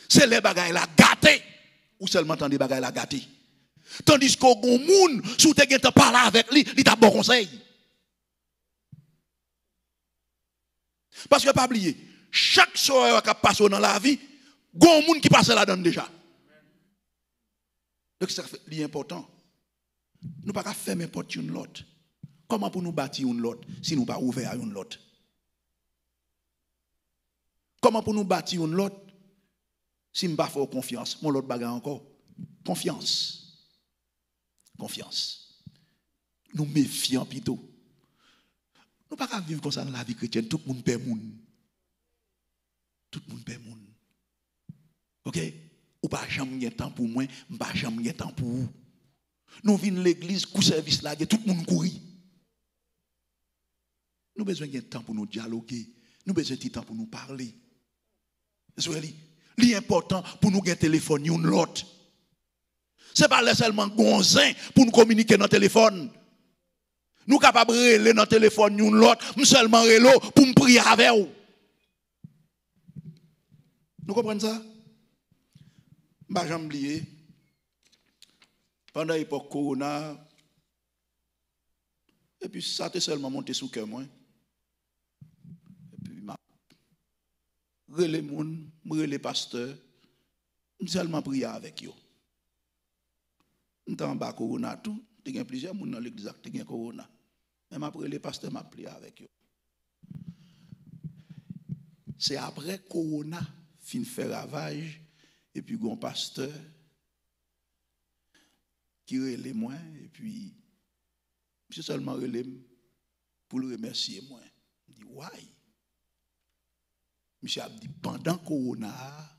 C'est les bagailles la gâté ou seulement tant des bagailles la gâté. Tandis qu'au bon monde sous te gen te parler avec lui, il t'a bon conseil. Parce que pas oublier, chaque soir qui passe dans la vie, gon monde qui passe là-dedans déjà. Donc c'est important. Nous pas faire n'importe une l'autre. Comment pour nous bâtir une lot si nous pas ouvert à une lot? Comment pour nous bâtir une lot si nous pas faire confiance? Mon l'autre bagarre encore. Confiance. Confiance. Nous méfions plutôt. Nous ne pouvons pas vivre comme ça dans la vie chrétienne. Tout le monde paie moun. Tout le monde paie moun. Ok? Ou pas jamais temps pour moi, ou pas jamais temps pour vous. Nous venons l'église, coup service là, tout le monde courir. Nous avons besoin de temps pour nous dialoguer. Nous avons besoin de temps pour nous parler. L'important pour nous gagner téléphone une l'autre. Ce n'est pas seulement gonzin pour nous communiquer dans le téléphone. Nous sommes capables de relayer dans le téléphone une l'autre, nous seulement relayer pour nous prier avec vous. Nous comprenons ça? Je ne vais jamais oublier. Pendant l'époque Corona, et puis ça a seulement monté sous cœur moi. Et puis je relais les gens, je relais les pasteurs, je seulement prier avec eux. Nous sommes en bas Corona tout, il y a plusieurs gens dans l'église qui ont Corona. Mais après les pasteurs m'a prié avec eux. C'est après Corona fin fait ravage et puis un pasteur qui relève moi et puis je seulement relève pour le remercier moi. Je dis why? Monsieur a dit pendant Corona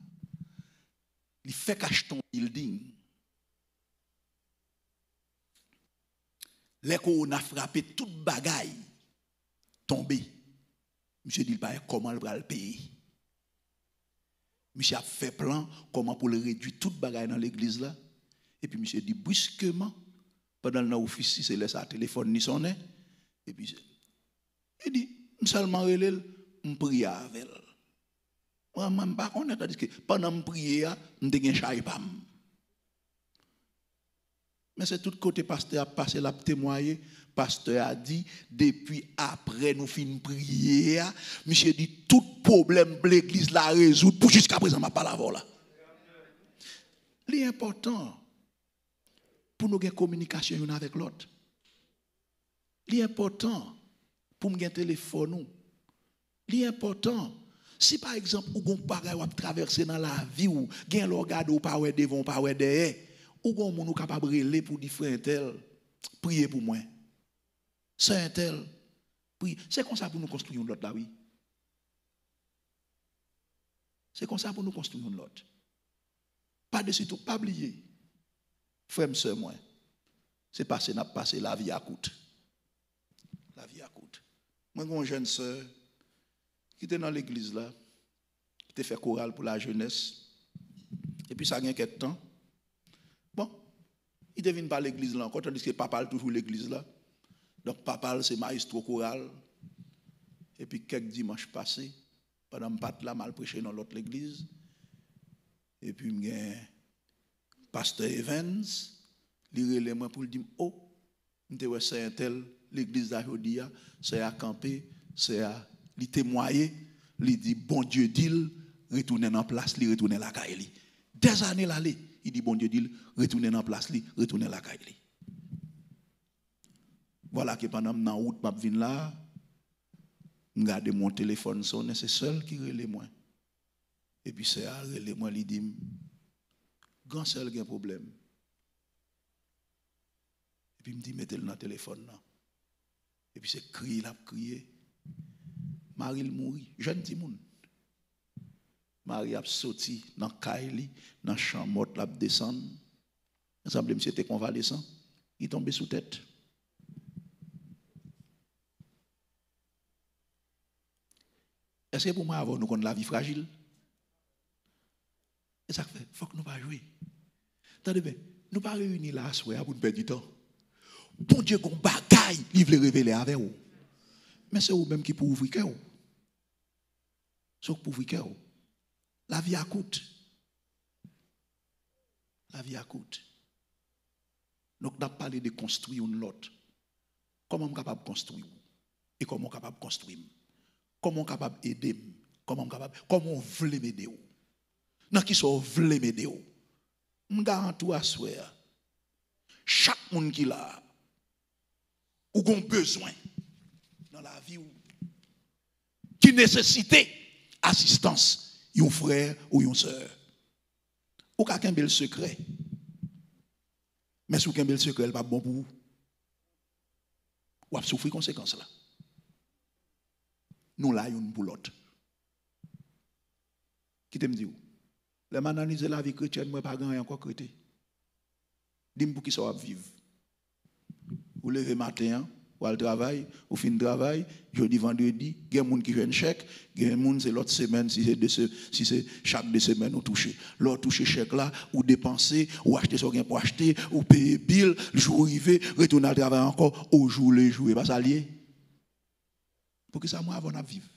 il fait cacher ton building. Les Corona frappé toute bagaille tombé. Monsieur dit pas comment il va le payer. Monsieur a fait plan comment pour le réduire toute bagaille dans l'église là. Et puis monsieur dit brusquement pendant le office c'est laisse à téléphone ni sonner et puis il dit seulement relève me prier avec elle. Moi même pas connaître tandis que pendant me prier me te gen chay pam. Mais c'est tout côté pasteur a passé la témoigner. Pasteur a dit, depuis après nous finissons prier, monsieur dit, tout problème de l'église la résout pour jusqu'à présent, ma parole là. L'important, pour nous avoir une communication avec l'autre. L'important, pour nous avoir un téléphone. L'important, si par exemple, vous avez un traverser dans la vie, ou vous avez regardé ou pas devant, pas derrière, ou vous êtes capable de relayer pour dire frère tel, priez pour moi. C'est un tel. C'est comme ça pour nous construire une autre là, oui. C'est comme ça pour nous construire une autre. Pas de tout, pas oublier. Frère, soeur, moi, c'est passé, n'a passé, la vie à coûte. La vie à coûte. Moi, j'ai une jeune soeur qui était dans l'église là, qui était fait chorale pour la jeunesse. Et puis ça a gagné quelques temps. Bon, il devine pas l'église là encore, tandis que papa parle toujours l'église là. Donc, papa, c'est maestro choral. Et puis, quelques dimanches passés, pendant que je suis là, mal prêché dans l'autre église. Et puis, il y a pasteur Evans, il relève moi pour lui dire, oh, c'est un tel, l'église d'aujourd'hui, c'est à camper, c'est à lui témoigner, il dit, bon Dieu dit, retourner dans place, il retourne à la caille. Des années là, il dit, bon Dieu dit, retourner dans place, retourne à la caille. Voilà que pendant que je suis en route, je viens là, je regarde mon téléphone sonne, c'est seul qui relève moi. Et puis c'est à relève moi, il dit, grand seul qui a un problème. Et puis il me dit, mettez-le dans le téléphone. Là. Et puis c'est crier, il a crié. Marie il mourit, jeune petit monde. Marie a sauté dans Kaili, dans le champ mort, il a descendu. Il semble que c'était convalescent. Il est tombé sous tête. Est-ce que pour moi, avant, nous connaissons la vie fragile? Et ça fait, il faut que nous ne pas jouer. Attendez bien, nous ne pas réunir là pour nous perdre du temps. Bon Dieu, qu'on bagaille, il veut révéler avec vous. Mais c'est vous-même qui pouvez ouvrir cœur. C'est vous pour ouvrir cœur. La vie a coûte. La vie a coûte. Donc, nous avons parlé de construire une autre. Comment on est capable de construire? Et comment on est capable de construire? Comment on est capable d'aider? Comment on veut m'aider? Dans qui sont veut m'aider? Je garantis à soi. Chaque monde qui l'a, ou ont besoin dans la vie qui nécessitait assistance, un frère ou une sœur. Ou quelqu'un a un secret. Mais si vous avez un secret, ce n'est pas bon pour vous. Vous avez souffert conséquences là. Nous là, une pour l'autre. Qui te me dit? Les analyser la vie chrétienne, moi, pas grand encore chrétien. Dis-moi pour qui ça va vivre. Vous levez matin, ou al travail, ou fin de travail, jeudi, vendredi, il y a des gens qui jouent un chèque, il y a des gens c'est l'autre semaine, si c'est chaque 2 semaines, ou toucher. L'autre toucher chèque là, ou dépenser, ou acheter ce qu'on pour acheter, ou payer bill, le jour arrivé, retourner al travail encore, au jour le jour, et pas ça lié. Pour que ça, moi, avant de vivre.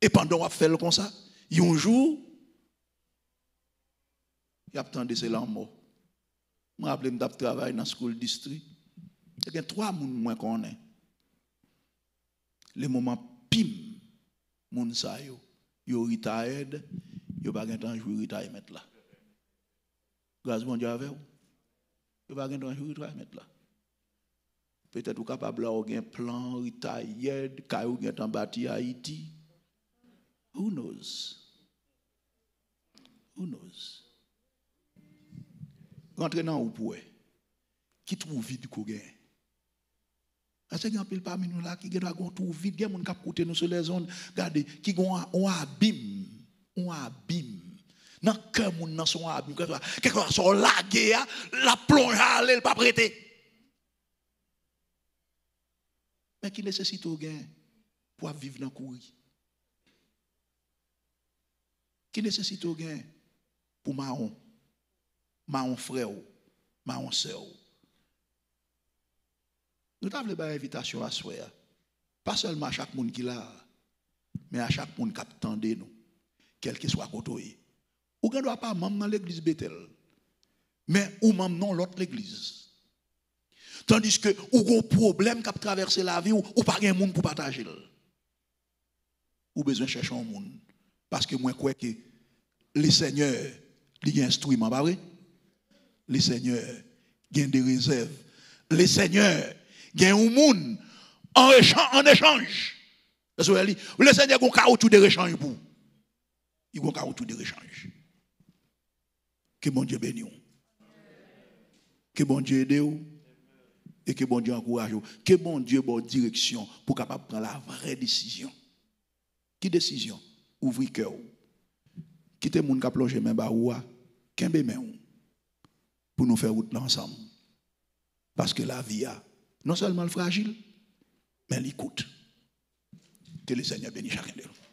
Et pendant qu'on fait comme ça, il y a un jour, il y a attendu ces lames morts. Je me rappelle que je travaille dans le school district. Il y a 3 personnes moins qu'on est. Les moments pim, moun sa yo retired, yo pas gen temps jouer retirement là. Grâce bon Dieu avec vous. Yo pas gen temps jouer retirement là. Peut-être vous capable d'avoir un plan retired, ka ou gen temps bâti Haïti. Who knows? Who knows? Rentrez dans ou pour qui trouve vide qu'on gagne. Parce qu'il y a un pile parmi nous là qui doit trouver vide, il y a des gens qui coûtent nous sur les zones, regardez, qui ont un abîme. Dans le cœur, dans son abîme, quelque chose sont lagués, la plonge à l'aile, pas prêté. Mais qui nécessite au gain pour vivre dans le courir? Qui nécessite au gain pour Mahon frère, Mahon sœur. Nous avons une invitation à soi. Pas seulement à chaque monde qui l'a, mais à chaque monde qui attend nous, quel que soit côté. Ou ne doit pas même dans l'église Bethel, mais ou même dans l'autre l'église. Tandis que ou un problème qui a traversé la vie, ou pas un monde pour partager. Ou besoin de chercher un monde. Parce que moi, je crois que les seigneurs, ils ont un instrument, pas vrai? Les seigneurs, ils ont des réserves. Les seigneurs, ils ont un monde en échange. Les seigneurs ont un caoutchouc de échange pour. Ils ont un caoutchouc de échange. Que bon Dieu bénisse. Que bon Dieu aide. Et que bon Dieu encourage. Que bon Dieu bonne direction pour capable prendre la vraie décision. Qui décision? Ouvrir cœur. Quitter moun ka plonger main ba ou kembe main pour nous faire route ensemble. Parce que la vie a non seulement fragile, mais elle coûte. Que le Seigneur bénisse chacun de nous.